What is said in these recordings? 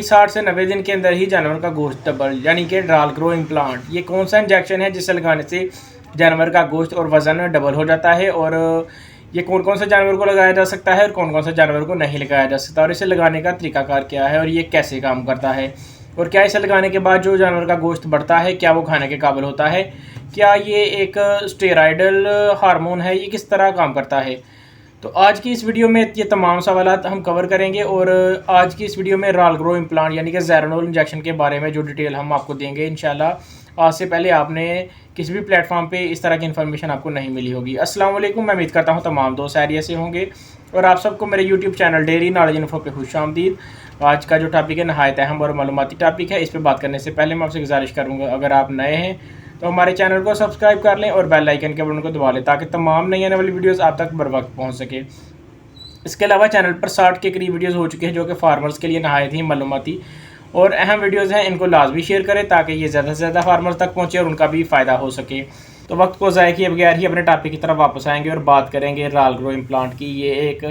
60 से 90 दिन के अंदर ही जानवर का गोश्त डबल यानी कि डाल ग्रो इम्प्लांट, ये कौन सा इंजेक्शन है जिसे लगाने से जानवर का गोश्त और वज़न डबल हो जाता है, और ये कौन कौन से जानवर को लगाया जा सकता है और कौन कौन से जानवर को नहीं लगाया जा सकता, और इसे लगाने का तरीकाकार क्या है और ये कैसे काम करता है, और क्या इसे लगाने के बाद जो जानवर का गोश्त बढ़ता है क्या वो खाने के काबिल होता है, क्या ये एक स्टेरॉयडल हार्मोन है, ये किस तरह काम करता है। तो आज की इस वीडियो में ये तमाम सवालात हम कवर करेंगे, और आज की इस वीडियो में डाल ग्रो इम्प्लांट यानी कि ज़ेरानोल इंजेक्शन के बारे में जो डिटेल हम आपको देंगे इंशाल्लाह। आज से पहले आपने किसी भी प्लेटफॉर्म पे इस तरह की इन्फॉर्मेशन आपको नहीं मिली होगी। अस्सलाम वालेकुम, मैं उम्मीद करता हूँ तमाम दोस्त खैरियत से होंगे और आप सबको मेरे YouTube channel dairy knowledge info पे खुशामदीद। आज का जो टॉपिक है नहायत अहम और मालूमाती टॉपिक है। इस पर बात करने से पहले मैं आपसे गुजारिश करूँगा, अगर आप नए हैं तो हमारे चैनल को सब्सक्राइब कर लें और बेल आइकन के बटन को दबा लें ताकि तमाम नई आने वाली वीडियोस आप तक बर वक्त पहुँच सके। इसके अलावा चैनल पर 60 के करीब वीडियोस हो चुके हैं जो कि फार्मर्स के लिए नहायत ही मालूमाती और अहम वीडियोस हैं। इनको लाजमी शेयर करें ताकि ये ज़्यादा से ज़्यादा फार्मर्स तक पहुँचे और उनका भी फ़ायदा हो सके। तो वक्त को ज़ाया किए बगैर ही अपने टॉपिक की तरफ वापस आएंगे और बात करेंगे डाल ग्रो इम्प्लांट की। ये एक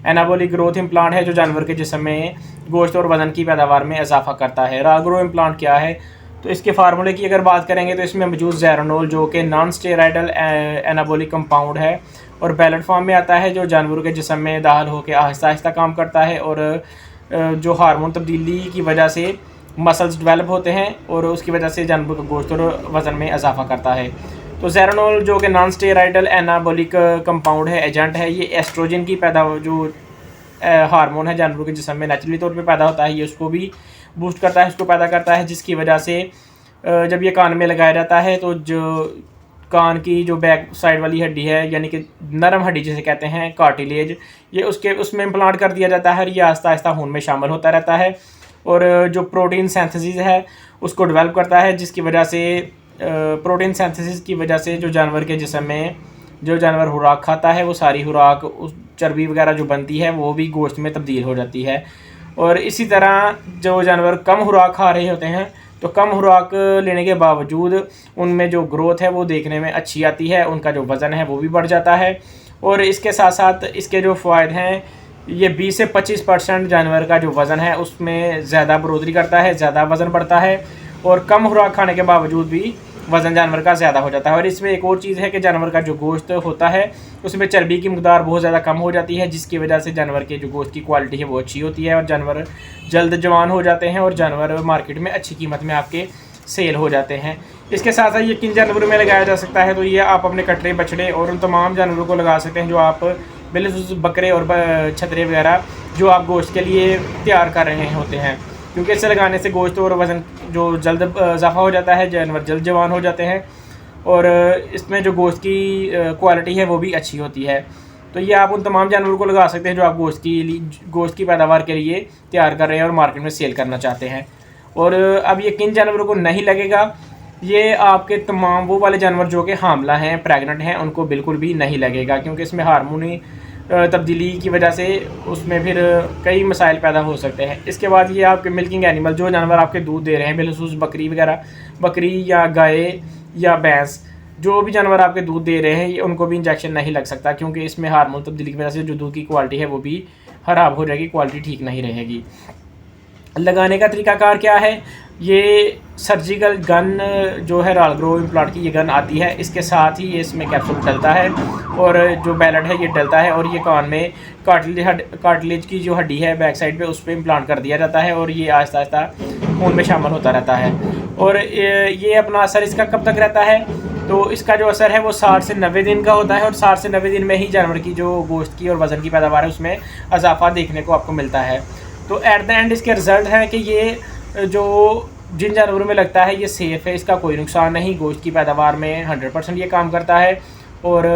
एनाबॉलिक ग्रोथ इम्प्लांट है जो जानवर के जिस्म में गोश्त और वज़न की पैदावार में इजाफा करता है। डाल ग्रो इम्प्लांट क्या है, तो इसके फार्मूले की अगर बात करेंगे तो इसमें मौजूद ज़ेरानोल जो कि नॉन स्टेरॉयडल एनाबॉलिक कंपाउंड है और बैलेट फॉर्म में आता है, जो जानवरों के जिस्म में दाखिल होकर आहिस्ता आहिस्ता काम करता है और जो हार्मोन तब्दीली की वजह से मसल्स डेवलप होते हैं और उसकी वजह से जानवर का गोश्त और वज़न में इजाफा करता है। तो ज़ेरानोल जो कि नॉन स्टेरॉयडल एनाबॉलिक कंपाउंड है, एजेंट है, ये एस्ट्रोजन की पैदा जो हार्मोन है जानवरों के जिस्म में नेचुरली तौर पे पैदा होता है, ये उसको भी बूस्ट करता है, उसको पैदा करता है, जिसकी वजह से जब ये कान में लगाया जाता है तो जो कान की जो बैक साइड वाली हड्डी है यानी कि नरम हड्डी जिसे कहते हैं कार्टिलेज, ये उसमें इम्प्लांट कर दिया जाता है और ये आहिस्ता आहिस्ता खून में शामिल होता रहता है और जो प्रोटीन सिंथेसिस है उसको डेवलप करता है, जिसकी वजह से प्रोटीन सिंथेसिस की वजह से जो जानवर के जिस्म में जो जानवर खुराक खाता है वो सारी खुराक उस चर्बी वगैरह जो बनती है वो भी गोश्त में तब्दील हो जाती है। और इसी तरह जो जानवर कम खुराक खा रहे होते हैं तो कम खुराक लेने के बावजूद उनमें जो ग्रोथ है वो देखने में अच्छी आती है, उनका जो वज़न है वो भी बढ़ जाता है। और इसके साथ साथ इसके जो फ़ायदे हैं, ये 20 से 25% जानवर का जो वज़न है उसमें ज़्यादा बढ़ोतरी करता है, ज़्यादा वज़न बढ़ता है और कम खुराक खाने के बावजूद भी वज़न जानवर का ज़्यादा हो जाता है। और इसमें एक और चीज़ है कि जानवर का जो गोश्त होता है उसमें चर्बी की मकदार बहुत ज़्यादा कम हो जाती है, जिसकी वजह से जानवर के जो गोश्त की क्वालिटी है वो अच्छी होती है और जानवर जल्द जवान हो जाते हैं और जानवर मार्केट में अच्छी कीमत में आपके सेल हो जाते हैं। इसके साथ साथ ये किन जानवरों में लगाया जा सकता है, तो ये आप अपने कटरे बछड़े और उन तमाम जानवरों को लगा सकते हैं जो आप बिल्कुल बकरे और छतरे वगैरह जो आप गोश्त के लिए तैयार कर रहे होते हैं, क्योंकि इसे लगाने से गोश्त और वज़न जो जल्द इजाफा हो जाता है, जानवर जल्द जवान हो जाते हैं और इसमें जो गोश्त की क्वालिटी है वो भी अच्छी होती है। तो ये आप उन तमाम जानवरों को लगा सकते हैं जो आप गोश्त की पैदावार के लिए तैयार कर रहे हैं और मार्केट में सेल करना चाहते हैं। और अब ये किन जानवरों को नहीं लगेगा, ये आपके तमाम वो वाले जानवर जो कि हामला हैं, प्रेग्नेंट हैं, उनको बिल्कुल भी नहीं लगेगा, क्योंकि इसमें हार्मोनी तब्दीली की वजह से उसमें फिर कई मसाइल पैदा हो सकते हैं। इसके बाद ये आपके मिल्किंग एनिमल जो जानवर आपके दूध दे रहे हैं, बिलखसूस बकरी वगैरह, बकरी या गाय या भैंस, जो भी जानवर आपके दूध दे रहे हैं ये उनको भी इंजेक्शन नहीं लग सकता, क्योंकि इसमें हार्मोन तब्दीली की वजह से जो दूध की क्वालिटी है वो भी ख़राब हो जाएगी, क्वालिटी ठीक नहीं रहेगी। लगाने का तरीकाकार क्या है, ये सर्जिकल गन जो है डाल ग्रो इम्प्लांट की ये गन आती है, इसके साथ ही ये इसमें कैप्सूल डलता है और जो बैलेट है ये डलता है और ये कान में कार्टिलेज की जो हड्डी है बैक साइड पे उस पर इम्प्लांट कर दिया जाता है और ये आहिस्ता आहिस्ता खून में शामिल होता रहता है। और ये अपना असर इसका कब तक रहता है, तो इसका जो असर है वो 60 से 90 दिन का होता है और 60 से 90 दिन में ही जानवर की जो गोश्त की और वज़न की पैदावार है उसमें इजाफा देखने को आपको मिलता है। तो एट द एंड इसके रिज़ल्ट हैं कि ये जो जिन जानवरों में लगता है ये सेफ़ है, इसका कोई नुकसान नहीं, गोश्त की पैदावार में 100% ये काम करता है और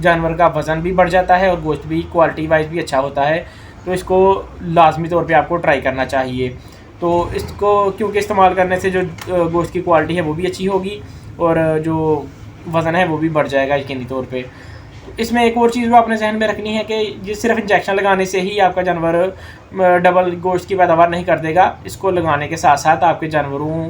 जानवर का वज़न भी बढ़ जाता है और गोश्त भी क्वालिटी वाइज भी अच्छा होता है। तो इसको लाजमी तौर पे आपको ट्राई करना चाहिए। तो इसको क्योंकि इस्तेमाल करने से जो गोश्त की क्वालिटी है वो भी अच्छी होगी और जो वज़न है वो भी बढ़ जाएगा यकीनी तौर पे। इसमें एक और चीज़ वो अपने जहन में रखनी है कि ये सिर्फ इंजेक्शन लगाने से ही आपका जानवर डबल गोश्त की पैदावार नहीं कर देगा, इसको लगाने के साथ साथ आपके जानवरों